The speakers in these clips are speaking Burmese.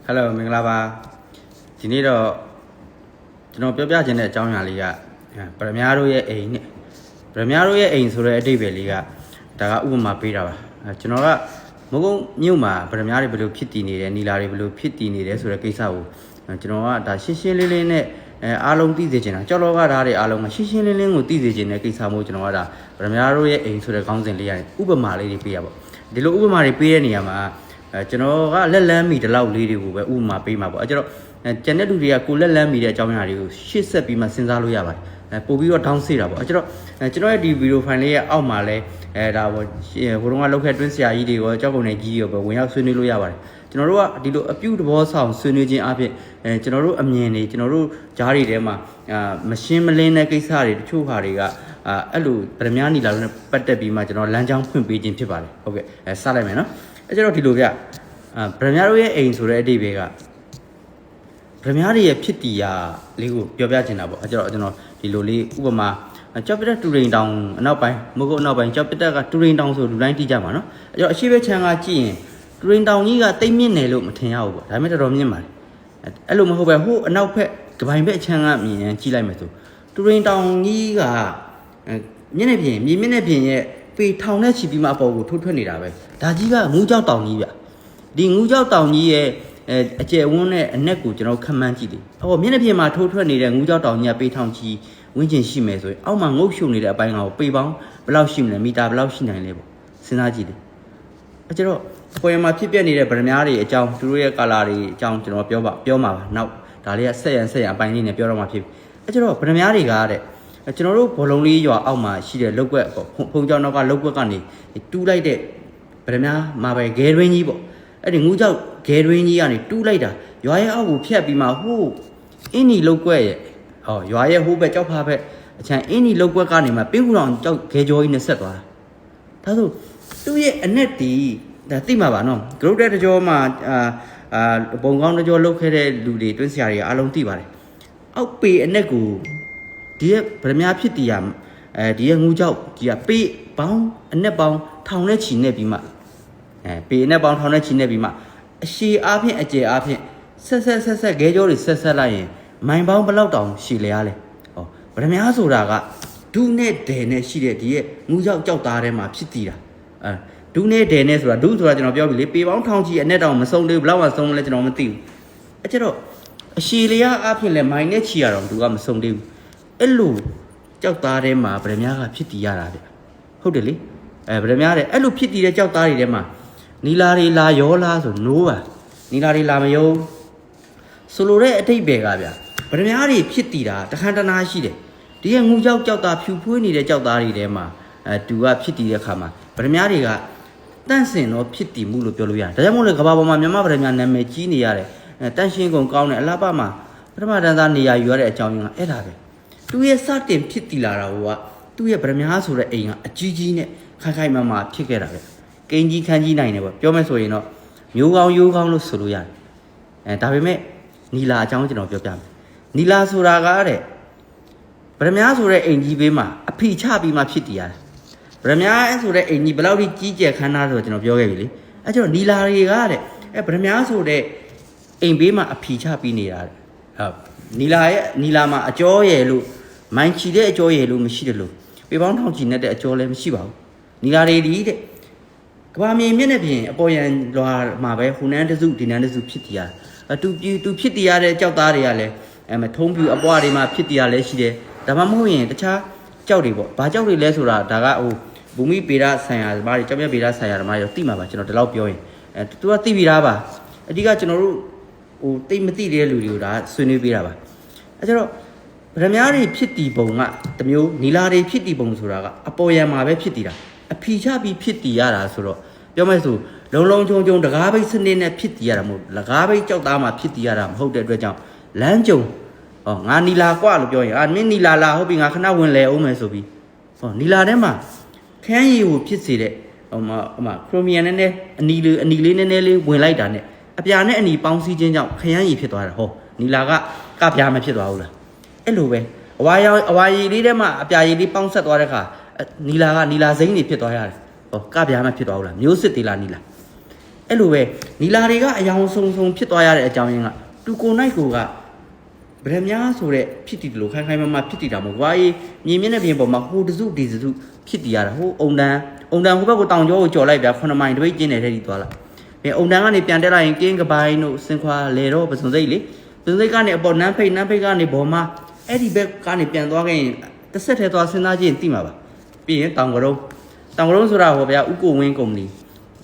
Hello မင်္ဂလာပါဒီနေ့တော့ကျွန်တော်ပြောပြချင်တဲ့အကြောင်းအရာလေးကဗရမ ्या တို့ရဲ့အိမ်နဲ့ဗရမ ्या တို့ရဲ့အိမ်ဆိုတဲ့အဓိပ္ပာယ်လေးကဒါကဥပမာပေးတာပါကျွန်တော်ကမုံကုန်းမြို့မှာဗရမ ्या တွေဘယ်လိုဖြစ်တည်နေတယ်နီလာတွေဘယ်လိုဖြစ်တည်နေတယ်ဆိုတဲ့ကိစ္စကိုကျွန်တော်ကဒါရှင်းရှင်းလင်းလင်းနဲ့အားလုံးသိစေချင်တာကြောက်တော့ကဓာတ်တွေအားလုံးကရှင်းရှင်းလင်းလင်းကိုသိစေချင်တဲ့ကိစ္စမျိုးကျွန်တော်ကဒါဗရမ ्या တို့ရဲ့အိမ်ဆိုတဲ့ခေါင်းစဉ်လေးရတယ်ဥပမာလေးတွေပေးရပါဒီလိုဥပမာတွေပေးတဲ့နေရာမှာကျွန်တော်ကလက်လန်းမီတလောက်လေးတွေကိုပဲဥပမာပေးမှာပေါ့ကျွန်တော်ကျန်တဲ့လူတွေကကိုလက်လန်းမီတဲ့အကြောင်းအရာတွေကိုရှေ့ဆက်ပြီးမှစဉ်းစားလို့ရပါတယ်ပို့ပြီးတော့ထောင်းစေတာပေါ့ကျွန်တော်ရဲ့ဒီဗီဒီယိုဖိုင်လေးရဲ့အောက်မှာလဲဒါဟိုတုန်းကလောက်ခဲ့တွင်းဆရာကြီးတွေကိုကြောက်ကုန်နေကြီးရောပဲဝင်ရောက်ဆွေးနွေးလို့ရပါတယ်ကျွန်တော်တို့ကဒီလိုအပြုသဘောဆောင်ဆွေးနွေးခြင်းအပြင်ကျွန်တော်တို့အမြင်တွေကျွန်တော်တို့ဂျားတွေထဲမှာမရှင်းမလင်းတဲ့ကိစ္စတွေတချို့ဟာတွေကအဲ့လိုဗရမ ्या နီလာနဲ့ပတ်သက်ပြီးမှကျွန်တော်လမ်းကြောင်းဖွင့်ပေးခြင်းဖြစ်ပါတယ်ဟုတ်ကဲ့စလိုက်မယ်နော်အဲ့ကျတော့ဒီလိုဗျဗရမ ्या တို့ရဲ့အိမ်ဆိုတဲ့အဓိပ္ပာယ်ကဗရမ ्या တွေရဲ့ဖြစ်တည်ရာလေးကိုပြောပြချင်တာပေါ့အဲ့ကျတော့ကျွန်တော်ဒီလိုလေးဥပမာကြောက်ပတက်တူရိန်တောင်အနောက်ပိုင်းမဟုတ်အနောက်ပိုင်းကြောက်ပတက်ကတူရိန်တောင်ဆိုလူတိုင်းသိကြမှာနော်အဲ့တော့အရှိဘက်ခြမ်းကကြည့်ရင်တူရိန်တောင်ကြီးကတိတ်မြင့်တယ်လို့မထင်ရဘူးပေါ့ဒါပေမဲ့တော်တော်မြင့်ပါတယ်အဲ့လိုမဟုတ်ပဲဟိုအနောက်ဘက်ကပိုင်ဘက်ခြမ်းကမြင်ရင်ကြည့်လိုက်မယ်ဆိုတူရိန်တောင်ကြီးကမြင့်နေပြင်မြေမြင့်နေပြင်ရဲ့ပေထောင်နဲ့ချီပြီးမှအပေါ်ကိုထုတ်ထွက်နေတာပဲဒါကြီးကငူးကြောက်တောင်ကြီးဗျဒီငူးကြောက်တောင်ကြီးရဲ့အကျယ်ဝန်းနဲ့အနက်ကိုကျွန်တော်ခန့်မှန်းကြည့်တယ်ဟောမျက်နှာပြင်မှာထိုးထွက်နေတဲ့ငူးကြောက်တောင်ကြီးကပေထောင်ချီဝင်းကျင်ရှိမယ်ဆိုရင်အောက်မှာငုတ်ရှုံနေတဲ့အပိုင်းကပေပေါင်းဘယ်လောက်ရှိမလဲမီတာဘယ်လောက်ရှိနိုင်လဲပေါ့စဉ်းစားကြည့်တယ်အဲကျတော့ပေါ်ရမှာဖြစ်ပျက်နေတဲ့ဗရမ ्या တွေအကြောင်းသူတို့ရဲ့ကာလာတွေအကြောင်းကျွန်တော်ပြောမှာပါနောက်ဒါလေးကဆက်ရန်အပိုင်းလေးနဲ့ပြောတော့မှာဖြစ်အဲကျတော့ဗရမ ्या တွေကတဲ့ကျွန်တော်တို့ဘောလုံးလေးရွာအောက်မှာရှိတဲ့လောက်ကွက်ပေါ့ဖုံကြောင်နောက်ကလောက်ကွက်ကနေတူးလိုက်တဲ့ဗရမ ्या မှာပဲဂဲရင်းကြီးပေါ့အဲ့ဒီငူးကြောက်ဂဲရင်းကြီးကနေတူးလိုက်တာရွာရဲ့အောက်ကိုဖြတ်ပြီးမှဟိုးအင်းဒီလောက်ကွက်ရဲ့ဟောရွာရဲ့ဟိုးဘက်ကြောက်ဖားဘက်အချမ်းအင်းဒီလောက်ကွက်ကနေမှပင်းကူတောင်ကြောက်ဂဲကြောကြီးနဲ့ဆက်သွားတာဒါဆိုသူ့ရဲ့အနက်တီဒါသိမှာပါနော်ဂရုတက်တကြောမှာပုံကောင်းတကြောလောက်ခဲ့တဲ့လူတွေတွင်းဆရာတွေအားလုံးသိပါတယ်အောက်ပေအနက်ကိုဒီရဲ့ဗရမ ्या ဖြစ်တည်ရဒီရဲ့ငူးကြောက်ဒီကပေပေါင်းအနက်ပေါင်းထောင်နဲ့ချီနဲ့ပြီးမှပေအနက်ပေါင်းထောင်နဲ့ချီနဲ့ပြီးမှအရှည်အားဖြင့်အကျယ်အားဖြင့်ဆက်ခဲကြောတွေဆက်လိုက်ရင်မိုင်ပေါင်းဘယ်လောက်တောင်ရှည်လဲရလဲဟောဗရမ ्या ဆိုတာကဒုနဲ့ဒယ်နဲ့ရှိတဲ့ဒီရဲ့ငူးကြောက်ကြောက်သားထဲမှာဖြစ်တည်တာဒုနဲ့ဒယ်နဲ့ဆိုတာဒုဆိုတာကျွန်တော်ပြောပြီလေပေပေါင်းထောင်ချီအနက်တောင်မဆုံးသေးဘူးဘယ်လောက်မှဆုံးလဲကျွန်တော်မသိဘူးအဲ့ကျတော့အရှည်လျားအားဖြင့်လဲမိုင်နဲ့ချီရတော့သူကမဆုံးသေးဘူးအဲ့လိုကြောက်သားထဲမှာဗရမ ्या ကဖြစ်တည်ရတာဗျဟုတ်တယ်လေဗရမ ्या တဲ့အဲ့လိုဖြစ်တည်တဲ့ကြောက်သားတွေထဲမှာနီလာတွေလာရောလားဆိုနိုးပါနီလာတွေလာမယုံဆိုလိုတဲ့အတိတ်ပဲကဗျဗရမ ्या တွေဖြစ်တည်တာတခန်းတနာရှိတယ်ဒီကငူးကြောက်ကြောက်သားဖြူဖွေးနေတဲ့ကြောက်သားတွေထဲမှာသူကဖြစ်တည်တဲ့ခါမှာဗရမ ्या တွေကတန့်စင်တော့ဖြစ်တည်မှုလို့ပြောလို့ရတယ်ဒါကြောင့်မို့လေကမ္ဘာပေါ်မှာမြန်မာဗရမ ्या နာမည်ကြီးနေရတယ်တန့်ရှင်းကုန်ကောင်းတဲ့အလားပါမှာပထမတန်းသားနေရာယူရတဲ့အကြောင်းရင်းကအဲ့ဒါပဲသူရဲ့စတင်ဖြစ်တည်လာတာကသူ့ရဲ့ဗရမ ्या ဆိုတဲ့အိမ်ကအကြီးကြီးနဲ့ခိုင်မာဖြစ်ခဲ့တာပဲကိန်းကြီးခန်းကြီးနိုင်တယ်ပေါ့ပြောမယ်ဆိုရင်တော့မျိုးကောင်းရိုးကောင်းလို့ဆိုလို့ရတယ်ဒါပေမဲ့နီလာအကြောင်းကျွန်တော်ပြောပြမယ်နီလာဆိုတာကတဲ့ဗရမ ्या ဆိုတဲ့အိမ်ကြီးဘေးမှာအဖိချပြီးမှဖြစ်တည်ရတယ်ဗရမ ्या ဆိုတဲ့အိမ်ကြီးဘယ်လောက်ကြီးကြီးကျယ်ခမ်းနားဆိုတော့ကျွန်တော်ပြောခဲ့ပြီလေအဲကျတော့နီလာတွေကတဲ့ဗရမ ्या ဆိုတဲ့အိမ်ဘေးမှာအဖိချပြီးနေတာတဲ့ဟုတ်နီလာမှာအကျော်ရယ်လို့မိုင်းချီတဲ့အကျော်ရယ်လို့မရှိတယ်လို့ပေပေါင်းထောင်ချီနဲ့တဲ့အကျော်လည်းမရှိပါဘူးနီလာတွေဒီတဲ့ကဘာမြေမြင့်တဲ့ပြင်အပေါ်ရန်လွာမှာပဲဟိုနန်းတစုဒီနန်းတစုဖြစ်တည်ရတူဖြစ်တည်ရတဲ့ကြောက်သားတွေကလည်းထုံးပြူအပွားတွေမှာဖြစ်တည်ရလည်းရှိတယ်ဒါမှမဟုတ်ရင်တခြားကြောက်တွေပေါ့ဘာကြောက်တွေလဲဆိုတာဒါကဟိုဘူမိပေဒဆိုင်ရာဓမ္မတွေကြောက်မြတ်ပေဒဆိုင်ရာဓမ္မတွေသိမှာပါကျွန်တော်ဒီလောက်ပြောရင်သူကသိပြီးသားပါအဓိကကျွန်တော်တို့ဟိုသိမသိတဲ့လူတွေကိုဒါဆွေးနွေးပေးတာပါအဲကျတော့ဗရမ ्या တွေဖြစ်တည်ပုံကတမျိုးနီလာတွေဖြစ်တည်ပုံဆိုတာကအပေါ်ရန်မှာပဲဖြစ်တည်တာအဖိချပြီးဖြစ်တည်ရတာဆိုတော့ပြောမယ်ဆိုလုံချုံတကားဘိတ်စနစ်နဲ့ဖြစ်တည်ရတာမဟုတ်လကားဘိတ်ကြောက်သားမှာဖြစ်တည်ရတာမဟုတ်တဲ့အတွက်ကြောင့်လမ်းကြုံငါနီလာကွလို့ပြောရင်မင်းနီလာလာဟုတ်ပြီငါခဏဝင်လဲအောင်မယ်ဆိုပြီးနီလာထဲမှာခန်းရည်ကိုဖြစ်စေတဲ့ဟိုမှာခရိုမီယန်နဲ့အနီလေးနည်းနည်းလေးဝင်လိုက်တာနဲ့အပြာနဲ့အနီပေါင်းစည်းခြင်းကြောင့်ခရမ်းရည်ဖြစ်သွားတာဟောနီလာကပြားမဖြစ်သွားဘူးလားအဲ့လိုပဲအဝါရည်လေးထဲမှာအပြာရည်လေးပေါင်းဆက်သွားတဲ့အခါနီလာစိမ့်တွေဖြစ်သွားရတယ်ဟောပြားမဖြစ်သွားဘူးလားမျိုးစစ်သေးလားနီလာ အဲ့လိုပဲနီလာတွေကအယောင်ဆုံဖြစ်သွားရတဲ့အကြောင်းရင်းကတူကိုနိုင်ကိုကဗရမ ्या ဆိုတဲ့ဖြစ်တည်တယ်လို့ခိုင်မဖြစ်တည်တာမဟုတ်ဘာကြီးမြင်မျက်နှာပြင်ပေါ်မှာဟိုတစုဒီစုဖြစ်တည်ရတာဟိုအုံတန်းဟိုဘက်ကိုတောင်ကျောကိုကြော်လိုက်ပြ9မိုင်တပိတ်ကျင်းနေတဲ့ထိသွားလာအုံတန်းကနေပြန်တက်လာရင်ကင်းကပိုင်းတို့စင်ခွာလေတော့ပစုံစိတ်လေပစုံစိတ်ကနေအပေါ်နန်းဖိတ်ကနေဘော်မှာအဲ့ဒီဘက်ကနေပြန်သွားခဲ့ရင်တစ်ဆက်ထဲသွားစဉ်းစားကြည့်ရင်သိမှာပါပြီးရင်တောင်ကရုံးဆိုတာဟောဗျာဥကိုဝင်းကုမ္ပဏီ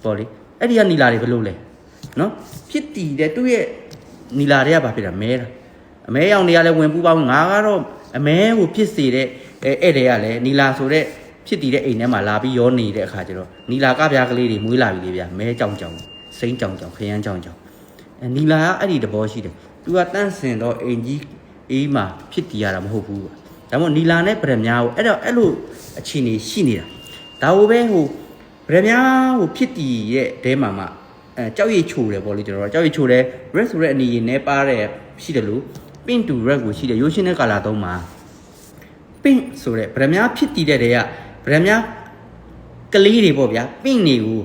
ပေါ့လေအဲ့ဒီကနီလာတွေဘယ်လိုလဲနော်ဖြစ်တည်တဲ့သူ့ရဲ့နီလာတွေကဘာဖြစ်တာမဲတာအမဲရောင်တွေကလည်းဝင်ပူပေါင်းငါကတော့အမဲကိုဖြစ်စေတဲ့အဲ့တွေကလည်းနီလာဆိုတဲ့ဖြစ်တည်တဲ့အိမ်ထဲမှာလာပြီးရောနေတဲ့အခါကျတော့နီလာကပြားကလေးတွေမွေးလာပြီလေဗျာမဲကြောင်စိမ့်ကြောင်ခရမ်းကြောင်နီလာကအဲ့ဒီတဘောရှိတယ်သူကတန့်စင်တော့အိမ်ကြီးအေးမှာဖြစ်တည်ရတာမဟုတ်ဘူးဒါမှမဟုတ်နီလာနဲ့ဗရမ ्या ကိုအဲ့လိုအခြေအနေရှိနေတာဒါကိုပဲဟိုဗရမ ्या ကိုဖြစ်တည်ရဲ့တဲမှာမှကြောက်ရည်ချိုတယ်ပေါ့လေကျွန်တော်ကြောက်ရည်ချိုတယ် red ဆိုတဲ့အနီရင်နဲ့ပါတဲ့ရှိတယ်လို့ pink to red ကိုရှိတယ်ရိုးရှင်းတဲ့ color သုံးမှာ pink ဆိုတဲ့ဗရမ ्या ဖြစ်တည်တဲ့တဲကဗရမ ्या ကလေးတွေပေါ့ဗျာ pink တွေကို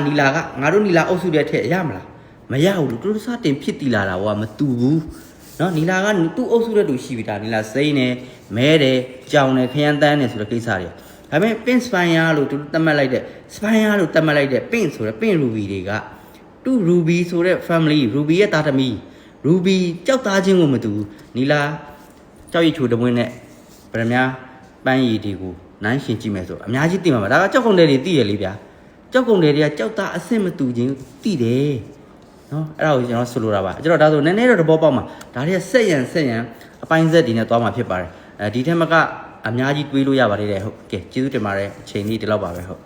နီလာကငါတို့နီလာအုပ်စုတဲ့ထက်ရမလားမရဘူးလို့တူစတင်ဖြစ်တည်လာတာဟောမတူဘူးနော်နီလာကသူ့အုပ်စုတဲ့သူရှိပြီဒါနီလာစိမ့်နေမဲတယ်ကြောင်တယ်ခရမ်းတန်းတယ်ဆိုတဲ့ကိစ္စတွေဒါပေမဲ့ pink spire လို့သူသတ်မှတ်လိုက်တဲ့ spire လို့သတ်မှတ်လိုက်တဲ့ pink ဆိုတဲ့ pink ruby တွေကသူ့ ruby ဆိုတဲ့ family ruby ရဲ့သားသမီး ruby ကြောက်သားချင်းကိုမတူဘူးနီလာကြောက်ရည်ချိုတမွင်းနဲ့ဗရမ ्या ပန်းရည်တွေကိုနိုင်ရှင်ကြည့်မယ်ဆိုအများကြီးသိမှာပါဒါကကြောက်ကုန်တယ်တွေသိရလေဗျာကြောက်ကုန်တယ်တွေကကြောက်သားအဆင့်မတူချင်းသိတယ်နော်အဲ့ဒါကိုကျွန်တော်ဆိုလိုတာပါကျွန်တော်ဒါဆိုနည်းနည်းတော့တဘောပေါက်မှာဒါတွေကဆက်ရန်အပိုင်းဆက်ဒီနဲ့သွားမှာဖြစ်ပါတယ်ဒီထက်မကအများကြီးတွေးလို့ရပါတယ်တဲ့ဟုတ်ကဲ့ကျေးဇူးတင်ပါတယ်အချိန်လေးဒီလောက်ပါပဲဟုတ်